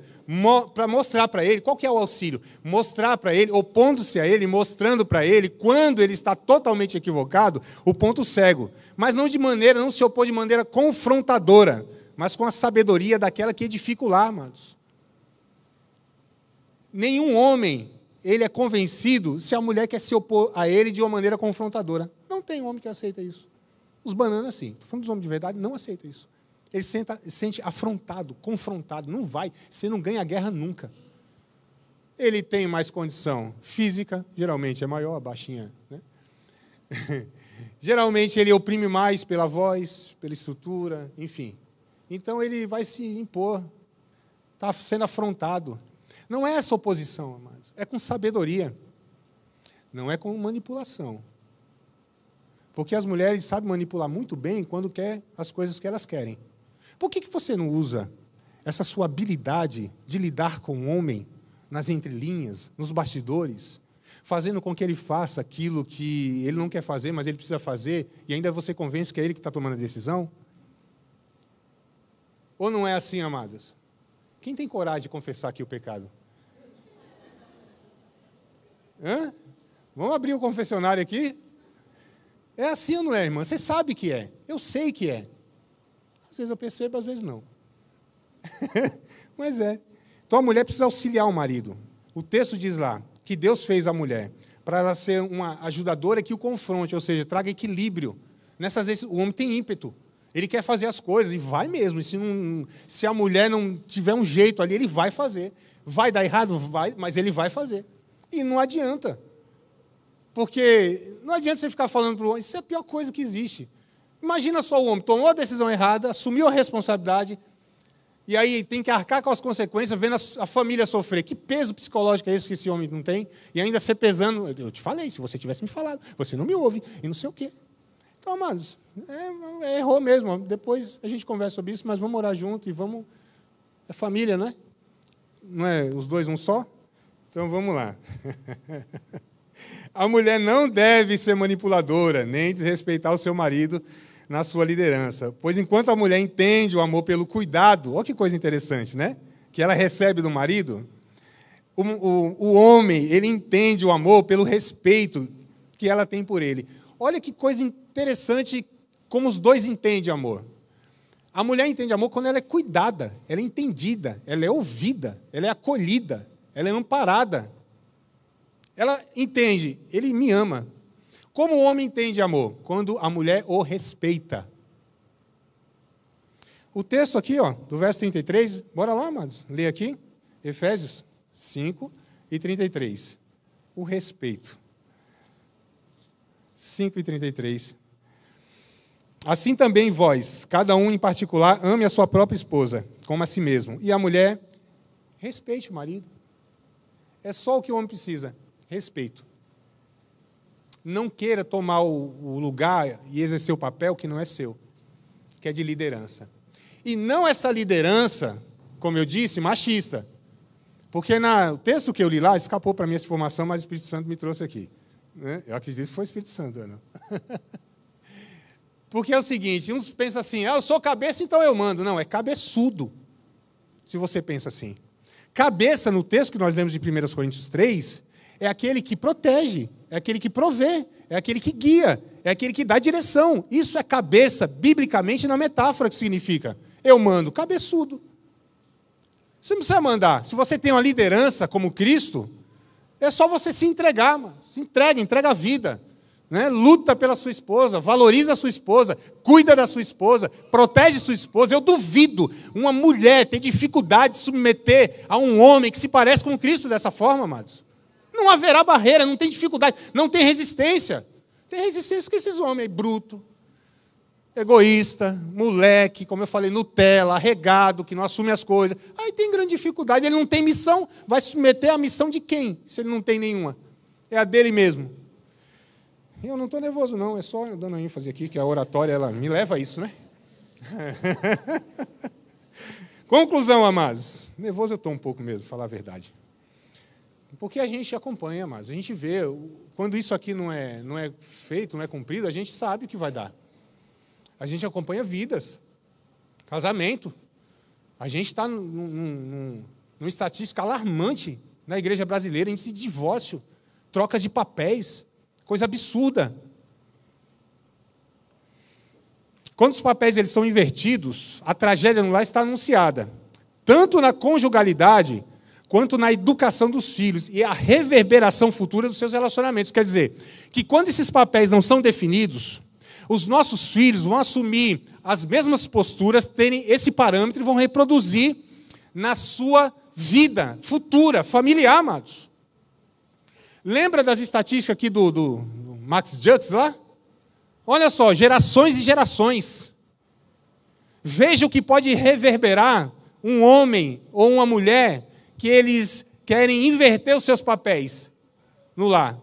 para mostrar para ele, qual que é o auxílio? Mostrar para ele, opondo-se a ele, mostrando para ele, quando ele está totalmente equivocado, o ponto cego. Mas não se opor de maneira confrontadora, mas com a sabedoria daquela que edifica o lar, amados. Nenhum homem, ele é convencido se a mulher quer se opor a ele de uma maneira confrontadora. Não tem homem que aceita isso. Os bananas, sim. Estou falando dos homens de verdade, não aceitam isso. Ele se sente afrontado, confrontado. Não vai. Você não ganha a guerra nunca. Ele tem mais condição física, geralmente é maior, baixinha, né? Geralmente ele oprime mais pela voz, pela estrutura, enfim. Então ele vai se impor. Está sendo afrontado. Não é essa oposição, amados. É com sabedoria. Não é com manipulação. Porque as mulheres sabem manipular muito bem quando quer as coisas que elas querem. Por que você não usa essa sua habilidade de lidar com o homem nas entrelinhas, nos bastidores, fazendo com que ele faça aquilo que ele não quer fazer, mas ele precisa fazer, e ainda você convence que é ele que está tomando a decisão? Ou não é assim, amados? Quem tem coragem de confessar aqui o pecado? Hã? Vamos abrir o confessionário aqui? É assim ou não é, irmã? Você sabe que é. Eu sei que é. Às vezes eu percebo, às vezes não. Mas é. Então a mulher precisa auxiliar o marido. O texto diz lá que Deus fez a mulher para ela ser uma ajudadora que o confronte, ou seja, traga equilíbrio. Nessas vezes o homem tem ímpeto. Ele quer fazer as coisas e vai mesmo. E se a mulher não tiver um jeito ali, ele vai fazer. Vai dar errado? Vai, mas ele vai fazer. E não adianta. Porque não adianta você ficar falando para o homem, isso é a pior coisa que existe. Imagina só o homem, tomou a decisão errada, assumiu a responsabilidade, e aí tem que arcar com as consequências, vendo a família sofrer. Que peso psicológico é esse que esse homem não tem? E ainda ser pesando. Eu te falei, se você tivesse me falado, você não me ouve, e não sei o quê. Então, amados, errou mesmo. Depois a gente conversa sobre isso, mas vamos orar junto e vamos... É família, não é? Não é os dois um só? Então, vamos lá. A mulher não deve ser manipuladora, nem desrespeitar o seu marido na sua liderança. Pois enquanto a mulher entende o amor pelo cuidado, olha que coisa interessante, né? Que ela recebe do marido, o homem, ele entende o amor pelo respeito que ela tem por ele. Olha que coisa interessante como os dois entendem amor. A mulher entende amor quando ela é cuidada, ela é entendida, ela é ouvida, ela é acolhida, ela é amparada. Ela entende, ele me ama. Como o homem entende amor? Quando a mulher o respeita. O texto aqui, ó, do verso 33, bora lá, amados, lê aqui, Efésios 5 e 33. O respeito. 5 e 33. Assim também vós, cada um em particular, ame a sua própria esposa, como a si mesmo. E a mulher, respeite o marido. É só o que o homem precisa. Respeito. Não queira tomar o lugar e exercer o papel que não é seu, que é de liderança. E não essa liderança, como eu disse, machista. Porque o texto que eu li lá, escapou para mim essa informação, mas o Espírito Santo me trouxe aqui. Né? Eu acredito que foi o Espírito Santo, Ana. Porque é o seguinte, uns pensam assim, eu sou cabeça, então eu mando. Não, é cabeçudo, se você pensa assim. Cabeça, no texto que nós lemos de 1 Coríntios 3, é aquele que protege, é aquele que provê, é aquele que guia, é aquele que dá direção. Isso é cabeça, biblicamente, na metáfora que significa. Eu mando, cabeçudo. Você não precisa mandar. Se você tem uma liderança como Cristo, é só você se entregar, mano. Se entrega a vida. Né? Luta pela sua esposa, valoriza a sua esposa, cuida da sua esposa, protege sua esposa. Eu duvido uma mulher ter dificuldade de submeter a um homem que se parece com Cristo dessa forma, amados. Não haverá barreira, não tem dificuldade, não tem resistência. Tem resistência com esses homens aí, bruto, egoísta, moleque, como eu falei, Nutella, arregado, que não assume as coisas. Aí tem grande dificuldade, ele não tem missão, vai submeter a missão de quem, se ele não tem nenhuma? É a dele mesmo. E eu não estou nervoso, não, é só dando ênfase aqui, que a oratória ela me leva a isso, né? Conclusão, amados. Nervoso eu estou um pouco mesmo, falar a verdade. Porque a gente acompanha, amados, a gente vê, quando isso aqui não é feito, não é cumprido, a gente sabe o que vai dar. A gente acompanha vidas, casamento. A gente está uma estatística alarmante na igreja brasileira, índice de divórcio, trocas de papéis, coisa absurda. Quando os papéis eles são invertidos, a tragédia no lar está anunciada, tanto na conjugalidade, quanto na educação dos filhos e a reverberação futura dos seus relacionamentos. Quer dizer, que quando esses papéis não são definidos, os nossos filhos vão assumir as mesmas posturas, terem esse parâmetro e vão reproduzir na sua vida futura, familiar, amados. Lembra das estatísticas aqui do Max Jux lá? Olha só, gerações e gerações. Veja o que pode reverberar um homem ou uma mulher que eles querem inverter os seus papéis no lar.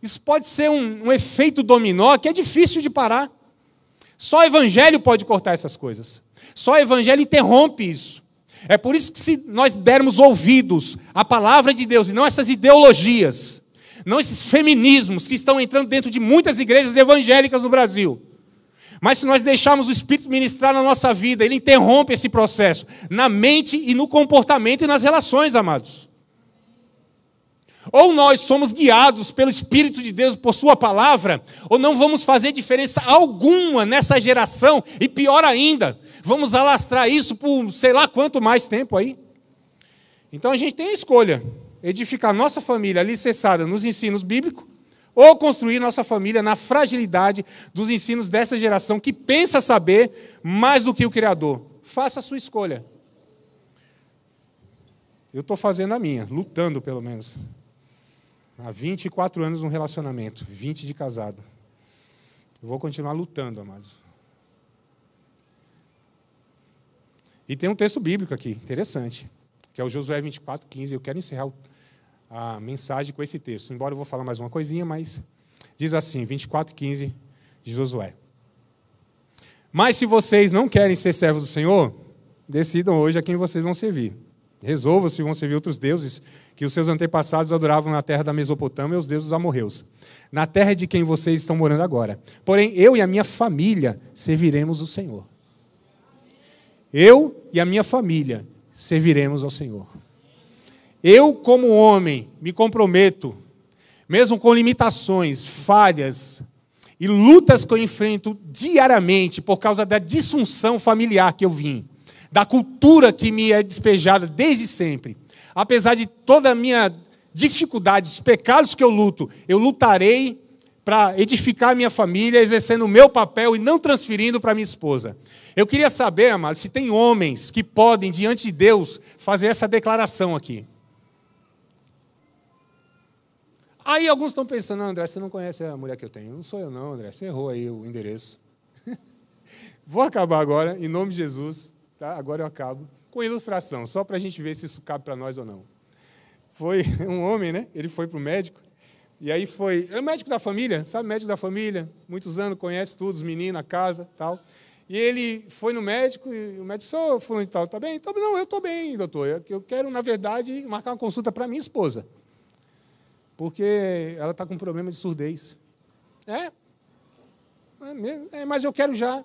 Isso pode ser um efeito dominó que é difícil de parar. Só o Evangelho pode cortar essas coisas. Só o Evangelho interrompe isso. É por isso que se nós dermos ouvidos à palavra de Deus, e não essas ideologias, não esses feminismos que estão entrando dentro de muitas igrejas evangélicas no Brasil, mas se nós deixarmos o Espírito ministrar na nossa vida, ele interrompe esse processo na mente e no comportamento e nas relações, amados. Ou nós somos guiados pelo Espírito de Deus por sua palavra, ou não vamos fazer diferença alguma nessa geração, e pior ainda, vamos alastrar isso por sei lá quanto mais tempo aí. Então a gente tem a escolha, edificar nossa família alicerçada nos ensinos bíblicos, ou construir nossa família na fragilidade dos ensinos dessa geração que pensa saber mais do que o Criador. Faça a sua escolha. Eu estou fazendo a minha, lutando pelo menos. Há 24 anos no relacionamento, 20 de casado. Eu vou continuar lutando, amados. E tem um texto bíblico aqui, interessante, que é o Josué 24:15. Eu quero encerrar a mensagem com esse texto, embora eu vou falar mais uma coisinha, mas diz assim, 24:15 de Josué. Mas se vocês não querem ser servos do Senhor, decidam hoje a quem vocês vão servir. Resolvam se vão servir outros deuses que os seus antepassados adoravam na terra da Mesopotâmia, os deuses amorreus, na terra de quem vocês estão morando agora. Porém, eu e a minha família serviremos o Senhor. Eu e a minha família serviremos ao Senhor. Eu, como homem, me comprometo, mesmo com limitações, falhas e lutas que eu enfrento diariamente por causa da disfunção familiar que eu vim, da cultura que me é despejada desde sempre. Apesar de toda a minha dificuldade, os pecados que eu luto, eu lutarei para edificar a minha família, exercendo o meu papel e não transferindo para minha esposa. Eu queria saber, amados, se tem homens que podem, diante de Deus, fazer essa declaração aqui. Aí alguns estão pensando, não, André, você não conhece a mulher que eu tenho. Não sou eu não, André, você errou aí o endereço. Vou acabar agora, em nome de Jesus. Tá? Agora eu acabo com ilustração, só para a gente ver se isso cabe para nós ou não. Foi um homem, né? Ele foi para o médico, e aí foi... É o médico da família, sabe? Médico da família, muitos anos, conhece tudo, os meninos, a casa, tal. E ele foi no médico, e o médico disse, fulano de tal, tá bem? Não, eu estou bem, doutor. Eu quero, na verdade, marcar uma consulta para minha esposa, porque ela está com um problema de surdez. Mas eu quero já...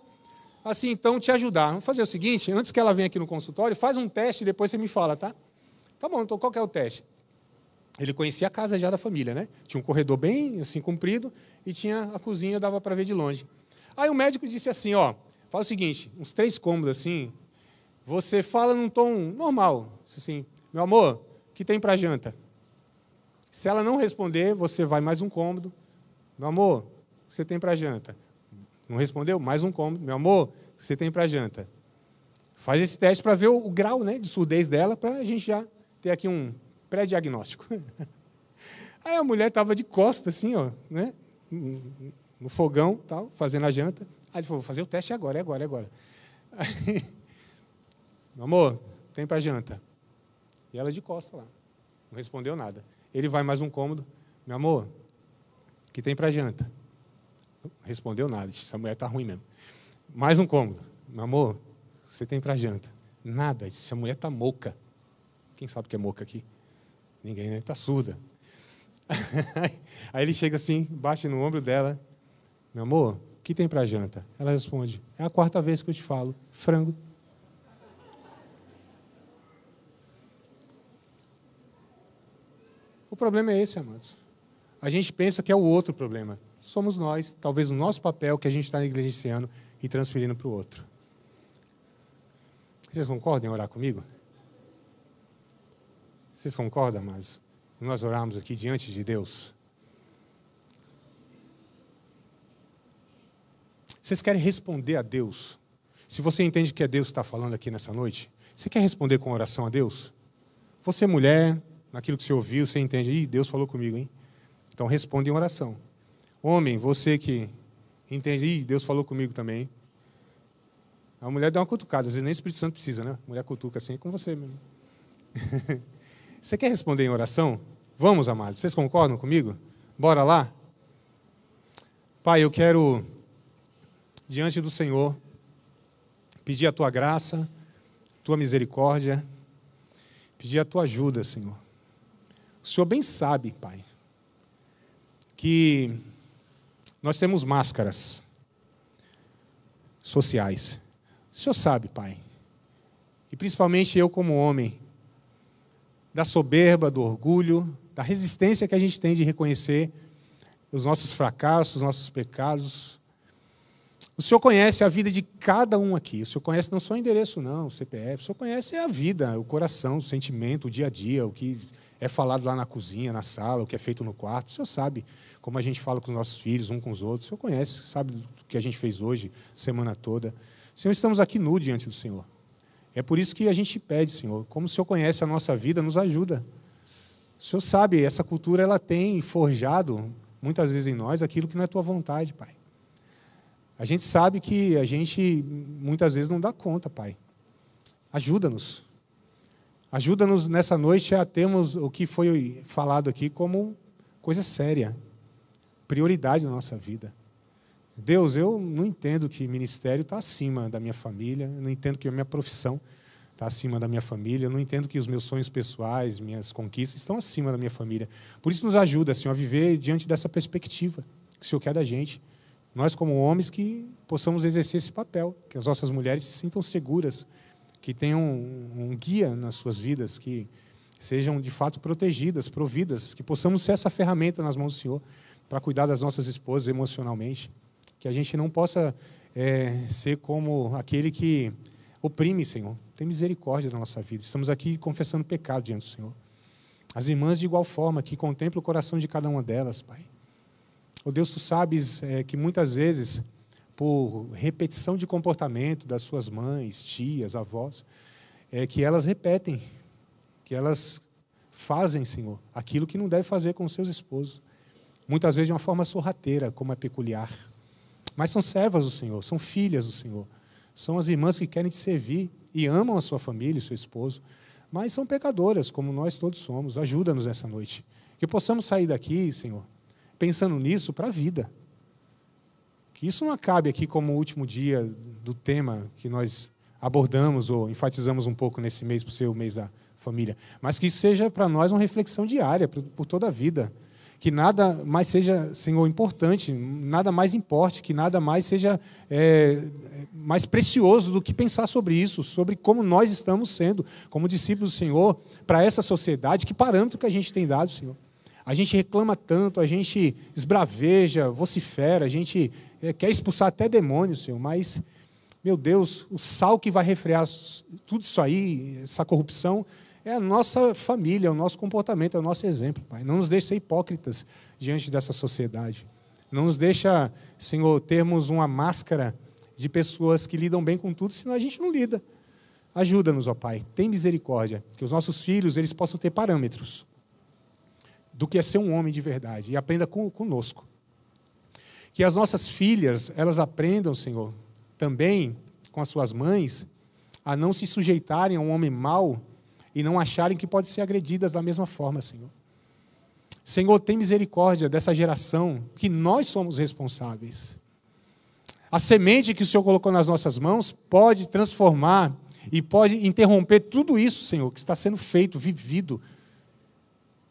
Assim, então, te ajudar. Vamos fazer o seguinte, antes que ela venha aqui no consultório, faz um teste e depois você me fala, tá? Tá bom, então qual que é o teste? Ele conhecia a casa já da família, né? Tinha um corredor bem, assim, comprido, e tinha a cozinha, dava para ver de longe. Aí o médico disse assim, faz o seguinte, uns 3 cômodos assim, você fala num tom normal, assim, meu amor, o que tem para janta? Se ela não responder, você vai mais um cômodo, meu amor, o que você tem para janta? Não respondeu? Mais um cômodo. Meu amor, o que você tem para janta? Faz esse teste para ver o grau, né, de surdez dela, para a gente já ter aqui um pré-diagnóstico. Aí a mulher estava de costas, assim, né, no fogão, tal, fazendo a janta. Aí ele falou, vou fazer o teste agora, é agora. Aí, meu amor, o que tem para janta? E ela de costas lá. Não respondeu nada. Ele vai mais um cômodo. Meu amor, o que tem para janta? Respondeu nada. Essa mulher está ruim mesmo. Mais um cômodo. Meu amor, você tem para janta? Nada. Essa mulher está moca. Quem sabe o que é moca aqui? Ninguém, né? Está surda. Aí ele chega assim, bate no ombro dela. Meu amor, o que tem para janta? Ela responde, é a 4ª vez que eu te falo. Frango. problema é esse, amados. A gente pensa que é o outro problema. Somos nós, talvez o nosso papel que a gente está negligenciando e transferindo para o outro. Vocês concordam em orar comigo? Vocês concordam, amados? Nós orarmos aqui diante de Deus. Vocês querem responder a Deus? Se você entende que é Deus que está falando aqui nessa noite, você quer responder com oração a Deus? Você, mulher, naquilo que você ouviu, você entende, ih, Deus falou comigo, hein? Então responde em oração. Homem, você que entende, ih, Deus falou comigo também. Hein? A mulher dá uma cutucada, às vezes nem o Espírito Santo precisa, né? A mulher cutuca assim, é com você mesmo. Você quer responder em oração? Vamos, amados, vocês concordam comigo? Bora lá? Pai, eu quero, diante do Senhor, pedir a Tua graça, Tua misericórdia, pedir a Tua ajuda, Senhor. O Senhor bem sabe, Pai, que nós temos máscaras sociais. O Senhor sabe, Pai. E principalmente eu como homem, da soberba, do orgulho, da resistência que a gente tem de reconhecer os nossos fracassos, os nossos pecados. O Senhor conhece a vida de cada um aqui. O Senhor conhece não só o endereço, não, o CPF. O Senhor conhece a vida, o coração, o sentimento, o dia a dia, o que é falado lá na cozinha, na sala, o que é feito no quarto. O Senhor sabe como a gente fala com os nossos filhos, uns com os outros. O Senhor conhece, sabe o que a gente fez hoje, semana toda. Senhor, estamos aqui nu diante do Senhor. É por isso que a gente pede, Senhor, como o Senhor conhece a nossa vida, nos ajuda. O Senhor sabe, essa cultura ela tem forjado, muitas vezes em nós, aquilo que não é Tua vontade, Pai. A gente sabe que a gente, muitas vezes, não dá conta, Pai. Ajuda-nos. Ajuda-nos nessa noite a termos o que foi falado aqui como coisa séria, prioridade na nossa vida. Deus, eu não entendo que ministério está acima da minha família, eu não entendo que a minha profissão está acima da minha família, eu não entendo que os meus sonhos pessoais, minhas conquistas estão acima da minha família. Por isso nos ajuda, Senhor, a viver diante dessa perspectiva que o Senhor quer da gente. Nós, como homens, que possamos exercer esse papel, que as nossas mulheres se sintam seguras, que tenham um guia nas suas vidas, que sejam, de fato, protegidas, providas, que possamos ser essa ferramenta nas mãos do Senhor para cuidar das nossas esposas emocionalmente. Que a gente não possa ser como aquele que oprime, Senhor. Tem misericórdia da nossa vida. Estamos aqui confessando pecado diante do Senhor. As irmãs, de igual forma, que contemplam o coração de cada uma delas, Pai. Oh Deus, Tu sabes que muitas vezes, por repetição de comportamento das suas mães, tias, avós, que elas repetem, que elas fazem, Senhor, aquilo que não deve fazer com os seus esposos. Muitas vezes de uma forma sorrateira, como é peculiar. Mas são servas do Senhor, são filhas do Senhor. São as irmãs que querem te servir e amam a sua família, o seu esposo. Mas são pecadoras, como nós todos somos. Ajuda-nos nessa noite. Que possamos sair daqui, Senhor, pensando nisso para a vida. Que isso não acabe aqui como o último dia do tema que nós abordamos ou enfatizamos um pouco nesse mês, por ser o mês da família. Mas que isso seja para nós uma reflexão diária, por toda a vida. Que nada mais seja, Senhor, importante, nada mais importe, que nada mais seja mais precioso do que pensar sobre isso, sobre como nós estamos sendo, como discípulos do Senhor, para essa sociedade, que parâmetro que a gente tem dado, Senhor. A gente reclama tanto, a gente esbraveja, vocifera, a gente quer expulsar até demônios, Senhor, mas, meu Deus, o sal que vai refrear tudo isso aí, essa corrupção, é a nossa família, é o nosso comportamento, é o nosso exemplo, Pai. Não nos deixe ser hipócritas diante dessa sociedade. Não nos deixa, Senhor, termos uma máscara de pessoas que lidam bem com tudo, senão a gente não lida. Ajuda-nos, ó Pai. Tem misericórdia. Que os nossos filhos eles possam ter parâmetros do que é ser um homem de verdade. E aprenda conosco. Que as nossas filhas, elas aprendam, Senhor, também com as suas mães, a não se sujeitarem a um homem mau e não acharem que podem ser agredidas da mesma forma, Senhor. Senhor, tem misericórdia dessa geração que nós somos responsáveis. A semente que o Senhor colocou nas nossas mãos pode transformar e pode interromper tudo isso, Senhor, que está sendo feito, vivido.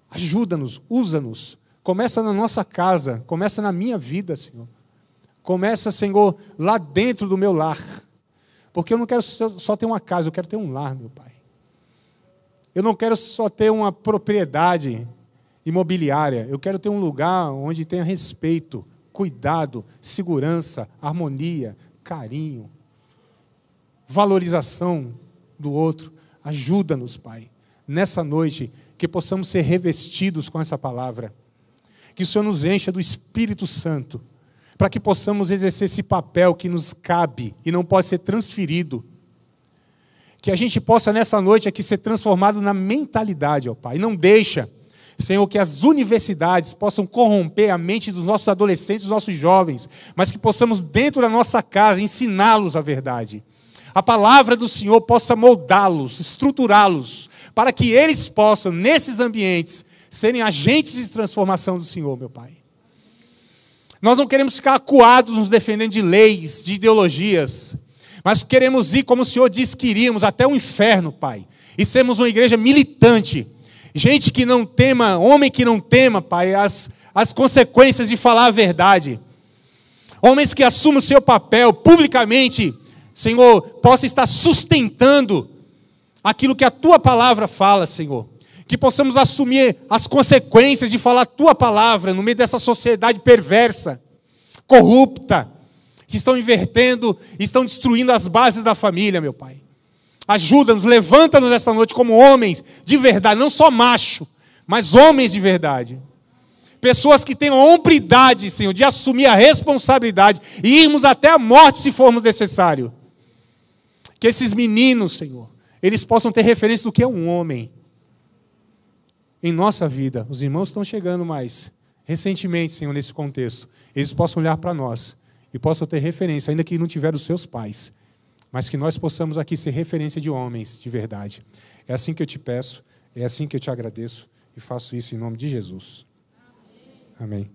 Ajuda-nos, usa-nos. Começa na nossa casa, começa na minha vida, Senhor. Começa, Senhor, lá dentro do meu lar. Porque eu não quero só ter uma casa, eu quero ter um lar, meu Pai. Eu não quero só ter uma propriedade imobiliária. Eu quero ter um lugar onde tenha respeito, cuidado, segurança, harmonia, carinho, valorização do outro. Ajuda-nos, Pai, nessa noite, que possamos ser revestidos com essa palavra. Que o Senhor nos encha do Espírito Santo, para que possamos exercer esse papel que nos cabe e não pode ser transferido. Que a gente possa, nessa noite aqui, ser transformado na mentalidade, ó Pai. Não deixa, Senhor, que as universidades possam corromper a mente dos nossos adolescentes, dos nossos jovens, mas que possamos, dentro da nossa casa, ensiná-los a verdade. A palavra do Senhor possa moldá-los, estruturá-los, para que eles possam, nesses ambientes, serem agentes de transformação do Senhor, meu Pai. Nós não queremos ficar acuados nos defendendo de leis, de ideologias, mas queremos ir, como o Senhor disse que iríamos, até o inferno, Pai, e sermos uma igreja militante, gente que não tema, homem que não tema, Pai, as consequências de falar a verdade, homens que assumam o seu papel publicamente, Senhor, possa estar sustentando aquilo que a Tua palavra fala, Senhor. Que possamos assumir as consequências de falar a Tua palavra no meio dessa sociedade perversa, corrupta, que estão invertendo, estão destruindo as bases da família, meu Pai. Ajuda-nos, levanta-nos esta noite como homens de verdade, não só macho, mas homens de verdade. Pessoas que tenham a hombridade, Senhor, de assumir a responsabilidade e irmos até a morte se formos necessário. Que esses meninos, Senhor, eles possam ter referência do que é um homem em nossa vida. Os irmãos estão chegando mais recentemente, Senhor, nesse contexto. Eles possam olhar para nós e possam ter referência, ainda que não tiveram os seus pais, mas que nós possamos aqui ser referência de homens de verdade. É assim que eu te peço, é assim que eu te agradeço e faço isso em nome de Jesus. Amém.